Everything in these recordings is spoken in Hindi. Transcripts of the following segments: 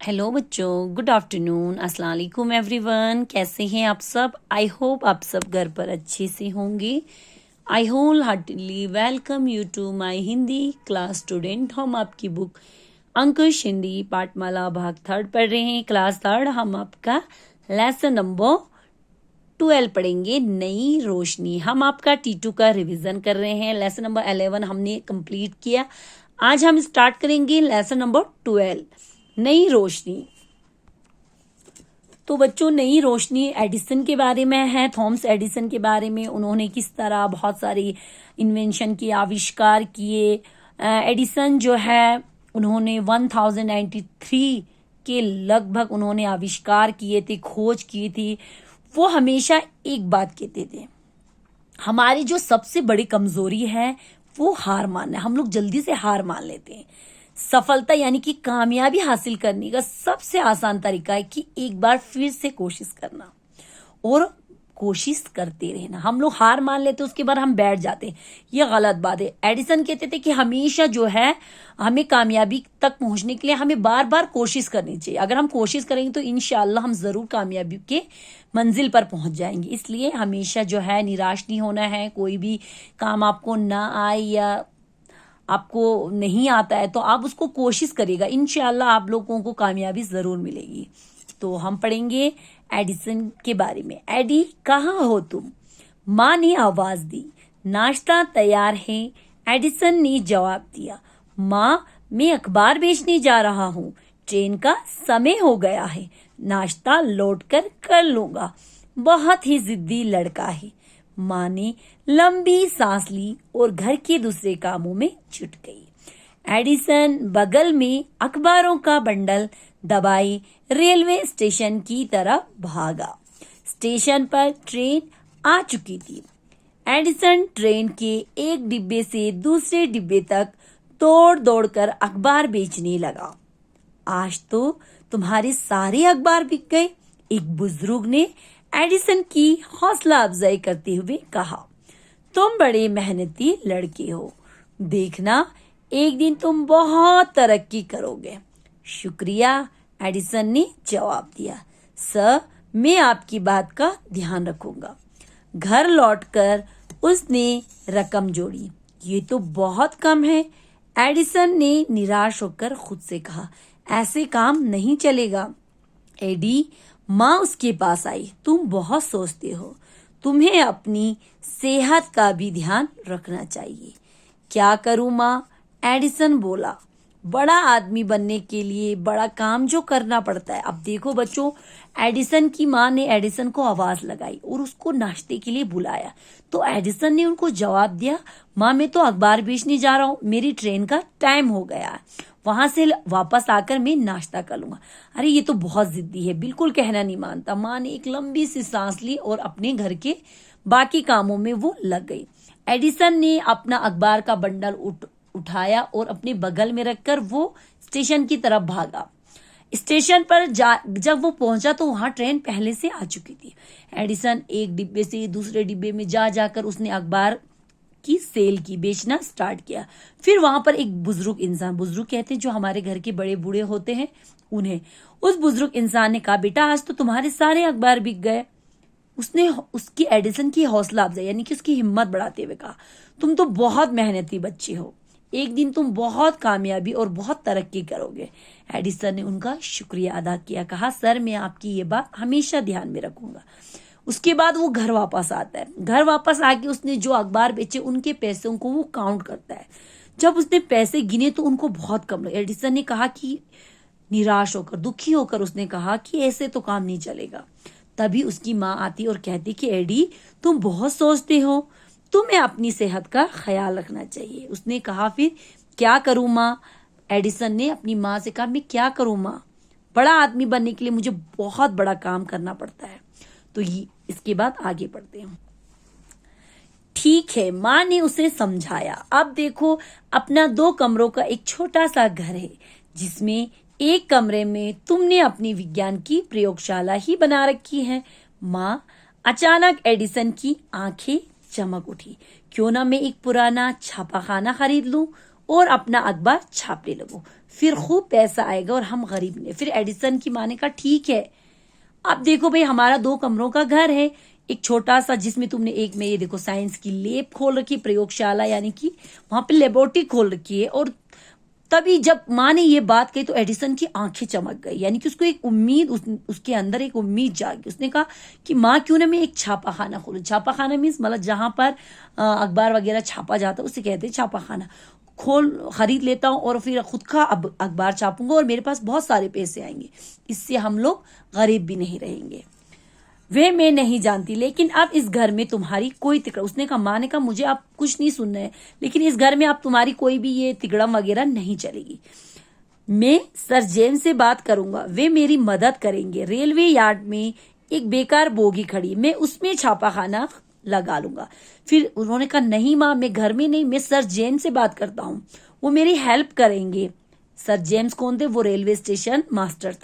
हेलो बच्चों, गुड आफ्टरनून, अस्सलाम वालेकुम एवरीवन। कैसे हैं आप सब? आई होप आप सब घर पर अच्छे से होंगे। I whole heartly welcome you to my Hindi class student. हम आपकी बुक अंकुश हिंदी पाठमाला भाग 3 पढ़ रहे हैं। क्लास 3 हम आपका लेसन नंबर 12 पढ़ेंगे, नई रोशनी। हम आपका T2 का रिवीजन कर रहे हैं। लेसन नंबर 11 हमने कंप्लीट किया। आज हम स्टार्ट करेंगे लेसन नंबर 12, नई रोशनी। तो बच्चों, नई रोशनी एडिसन के बारे में है, थॉमस एडिसन के बारे में। उन्होंने किस तरह बहुत सारे इन्वेंशन किए, आविष्कार किए। एडिसन जो है उन्होंने 1093 के लगभग उन्होंने आविष्कार किए थे, खोज की थी। वो हमेशा एक बात कहते थे, हमारी जो सबसे बड़ी कमजोरी है वो हार मानना है। हम लोग जल्दी से हार मान लेते हैं। सफलता यानी कि कामयाबी हासिल करने का सबसे आसान तरीका है कि एक बार फिर से कोशिश करना और कोशिश करते रहना। हम लोग हार मान लेते उसके बाद हम बैठ जाते हैं, ये गलत बात है। एडिसन कहते थे कि हमेशा जो है हमें कामयाबी तक पहुंचने के लिए हमें बार बार कोशिश करनी चाहिए। अगर हम कोशिश करेंगे तो इंशाल्लाह हम जरूर कामयाबी के मंजिल पर पहुंच जाएंगे। इसलिए हमेशा जो है निराश नहीं होना है। कोई भी काम आपको ना आए या आपको नहीं आता है तो आप उसको कोशिश करिएगा, इंशाल्लाह आप लोगों को कामयाबी जरूर मिलेगी। तो हम पढ़ेंगे एडिसन के बारे में। एडी, कहाँ हो तुम? माँ ने आवाज दी। नाश्ता तैयार है, एडिसन ने जवाब दिया। माँ, मैं अखबार बेचने जा रहा हूँ, ट्रेन का समय हो गया है। नाश्ता लौटकर कर लूंगा। बहुत ही जिद्दी लड़का है। माँ ने लंबी सांस ली और घर के दूसरे कामों में जुट गई। एडिसन बगल में अखबारों का बंडल दबाए रेलवे स्टेशन की तरफ भागा। स्टेशन पर ट्रेन आ चुकी थी। एडिसन ट्रेन के एक डिब्बे से दूसरे डिब्बे तक दौड़ दौड़ कर अखबार बेचने लगा। आज तो तुम्हारे सारे अखबार बिक गए, एक बुजुर्ग ने एडिसन की हौसला अफजाई करते हुए कहा। तुम बड़े मेहनती लड़के हो, देखना एक दिन तुम बहुत तरक्की करोगे। शुक्रिया, एडिसन ने जवाब दिया। सर, मैं आपकी बात का ध्यान रखूंगा। घर लौटकर उसने रकम जोड़ी। ये तो बहुत कम है, एडिसन ने निराश होकर खुद से कहा। ऐसे काम नहीं चलेगा। एडी, माँ उसके पास आई। तुम बहुत सोचते हो, तुम्हें अपनी सेहत का भी ध्यान रखना चाहिए। क्या करूँ माँ? एडिसन बोला। बड़ा आदमी बनने के लिए बड़ा काम जो करना पड़ता है। अब देखो बच्चों, एडिसन की माँ ने एडिसन को आवाज लगाई और उसको नाश्ते के लिए बुलाया। तो एडिसन ने उनको जवाब दिया, माँ मैं तो अखबार बेचने जा रहा हूँ, मेरी ट्रेन का टाइम हो गया है, वहां से वापस आकर मैं नाश्ता कर लूंगा। अरे ये तो बहुत जिद्दी है, बिल्कुल कहना नहीं मानता। माँ ने एक लंबी सी सांस ली और अपने घर के बाकी कामों में वो लग गई। एडिसन ने अपना अखबार का बंडल उठाया और अपने बगल में रखकर वो स्टेशन की तरफ भागा। स्टेशन पर जब वो पहुंचा तो वहां ट्रेन पहले से आ चुकी थी। एडिसन एक डिब्बे से दूसरे डिब्बे में जाकर उसने अखबार की सेल की, बेचना स्टार्ट किया। फिर वहां पर एक बुजुर्ग इंसान, बुजुर्ग कहते हैं जो हमारे घर के बड़े बूढ़े होते हैं उन्हें, उस बुजुर्ग इंसान ने कहा, बेटा आज तो तुम्हारे सारे अखबार बिक गए। उसने उसकी एडिसन की हौसला अफजाई यानी कि उसकी हिम्मत बढ़ाते हुए कहा, तुम तो बहुत मेहनती बच्चे हो, एक दिन तुम बहुत कामयाबी और बहुत तरक्की करोगे। एडिसन ने उनका शुक्रिया अदा किया, कहा सर मैं आपकी ये बात हमेशा ध्यान में रखूंगा। उसके बाद वो घर वापस आता है। घर वापस आके उसने जो अखबार बेचे उनके पैसों को वो काउंट करता है। जब उसने पैसे गिने तो उनको बहुत कम लगे। एडिसन ने कहा कि निराश होकर, दुखी होकर उसने कहा कि ऐसे तो काम नहीं चलेगा। तभी उसकी माँ आती और कहती कि एडी, तुम बहुत सोचते हो, तुम्हें अपनी सेहत का ख्याल रखना चाहिए। उसने कहा फिर क्या करूं माँ? एडिसन ने अपनी माँ से कहा, मैं क्या करूं माँ, बड़ा आदमी बनने के लिए मुझे बहुत बड़ा काम करना पड़ता है। तो इसके बाद आगे बढ़ते हैं। ठीक है, माँ ने उसे समझाया। अब देखो, अपना 2 कमरों का एक छोटा सा घर है जिसमें एक कमरे में तुमने अपनी विज्ञान की प्रयोगशाला ही बना रखी है। माँ, अचानक एडिसन की आंखें चमक उठी। क्यों ना मैं एक पुराना छापाखाना खरीद लूं और अपना अखबार छापने लगो, फिर खूब पैसा आएगा और हम गरीब नहीं। फिर एडिसन की माँ ने कहा ठीक है। अब देखो भाई, हमारा 2 कमरों का घर है, एक छोटा सा जिसमें तुमने एक में ये देखो साइंस की लैब खोल रखी, प्रयोगशाला यानी कि वहां पे लेबोरेटरी खोल रखी है। और तभी जब माँ ने ये बात कही तो एडिसन की आंखें चमक गई, यानी कि उसको एक उम्मीद, उसके अंदर एक उम्मीद जागी। उसने कहा कि माँ क्यों ना मैं एक छापाखाना खोलूं। छापाखाना मीन्स मतलब जहां पर अखबार वगैरह छापा जाता है उसे कहते हैं छापाखाना। खरीद लेता हूँ और फिर खुद का अखबार छापूंगा और मेरे पास बहुत सारे पैसे आएंगे, इससे हम लोग गरीब भी नहीं रहेंगे। वे मैं नहीं जानती, लेकिन अब इस घर में तुम्हारी कोई तिकड़ा, उसने कहा, माँ ने कहा मुझे आप कुछ नहीं सुनना है, लेकिन इस घर में आप तुम्हारी कोई भी ये तिकड़म वगैरह नहीं चलेगी। मैं सर जेम्स से बात करूंगा, वे मेरी मदद करेंगे। रेलवे यार्ड में एक बेकार बोगी खड़ी, मैं उसमें छापाखाना लगा लूंगा। फिर उन्होंने कहा नहीं माँ, मैं घर में नहीं, मैं सर जेम्स से बात करता हूँ, वो मेरी हेल्प करेंगे। सर जेम्स कौन थे? वो रेलवे स्टेशन मास्टर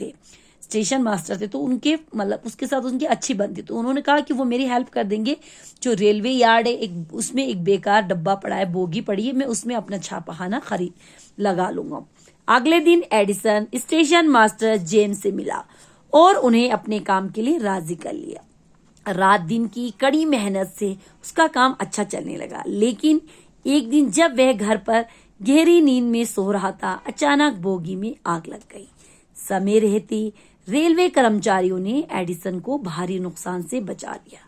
थे, तो उनके मतलब उसके साथ उनकी अच्छी बनती। तो उन्होंने कहा कि वो मेरी हेल्प कर देंगे। जो रेलवे यार्ड है, एक उसमें एक बेकार डब्बा पड़ा है, बोगी पड़ी है, मैं उसमें अपना छापाखाना खरीद लगा लूंगा। अगले दिन एडिसन स्टेशन मास्टर जेम्स से मिला और उन्हें अपने काम के लिए राजी कर लिया। रात दिन की कड़ी मेहनत से उसका काम अच्छा चलने लगा। लेकिन एक दिन जब वह घर पर गहरी नींद में सो रहा था, अचानक बोगी में आग लग गई। समय रहते रेलवे कर्मचारियों ने एडिसन को भारी नुकसान से बचा लिया,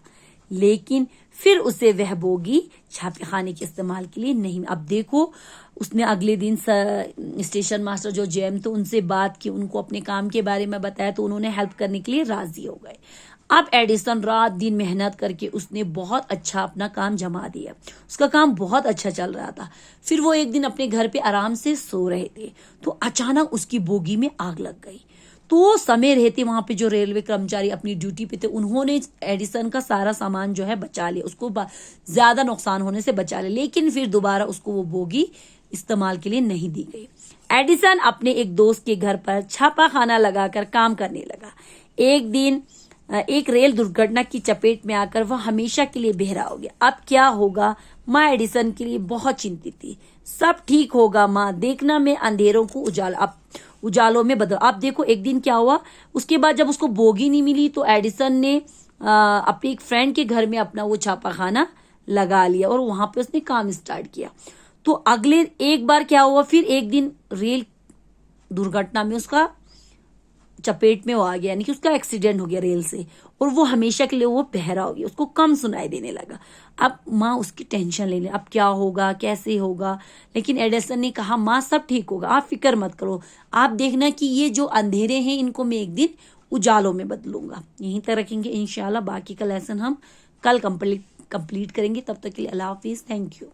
लेकिन फिर उसे वह बोगी छापेखाने के इस्तेमाल के लिए नहीं। अब देखो, उसने अगले दिन स्टेशन मास्टर जो जेम थे उनसे बात की, उनको अपने काम के बारे में बताया, तो उन्होंने हेल्प करने के लिए राजी हो गए। अब एडिसन रात दिन मेहनत करके उसने बहुत अच्छा अपना काम जमा दिया। उसका काम बहुत अच्छा चल रहा था। फिर वो एक दिन अपने घर पे आराम से सो रहे थे, तो अचानक उसकी बोगी में आग लग गई। तो समय रहते वहां पे जो रेलवे कर्मचारी अपनी ड्यूटी पे थे, उन्होंने एडिसन का सारा सामान जो है बचा लिया, उसको ज्यादा नुकसान होने से बचा लिया। लेकिन फिर दोबारा उसको वो बोगी इस्तेमाल के लिए नहीं दी गई। एडिसन अपने एक दोस्त के घर पर छापाखाना लगाकर काम करने लगा। एक दिन एक रेल दुर्घटना की चपेट में आकर वह हमेशा के लिए बहरा हो गया। अब क्या होगा? माँ एडिसन के लिए बहुत चिंतित थी। सब ठीक होगा माँ, देखना मैं अंधेरों को उजालों में बदल। आप देखो एक दिन क्या हुआ, उसके बाद जब उसको बोगी नहीं मिली तो एडिसन ने अपने एक फ्रेंड के घर में अपना वो छापाखाना लगा लिया और वहां पे उसने काम स्टार्ट किया। तो अगले एक बार क्या हुआ, फिर एक दिन रेल दुर्घटना में उसका चपेट में वो आ गया, यानी कि उसका एक्सीडेंट हो गया रेल से, और वो हमेशा के लिए वो बहरा हो गया, उसको कम सुनाई देने लगा। अब माँ उसकी टेंशन ले ले, अब क्या होगा, कैसे होगा। लेकिन एडिसन ने कहा माँ सब ठीक होगा, आप फिक्र मत करो, आप देखना कि ये जो अंधेरे हैं इनको मैं एक दिन उजालों में बदलूंगा। यहीं तक रखेंगे, इंशाल्लाह बाकी का लेसन हम कल कंप्लीट करेंगे। तब तक के लिए अल्लाह हाफिज, थैंक यू।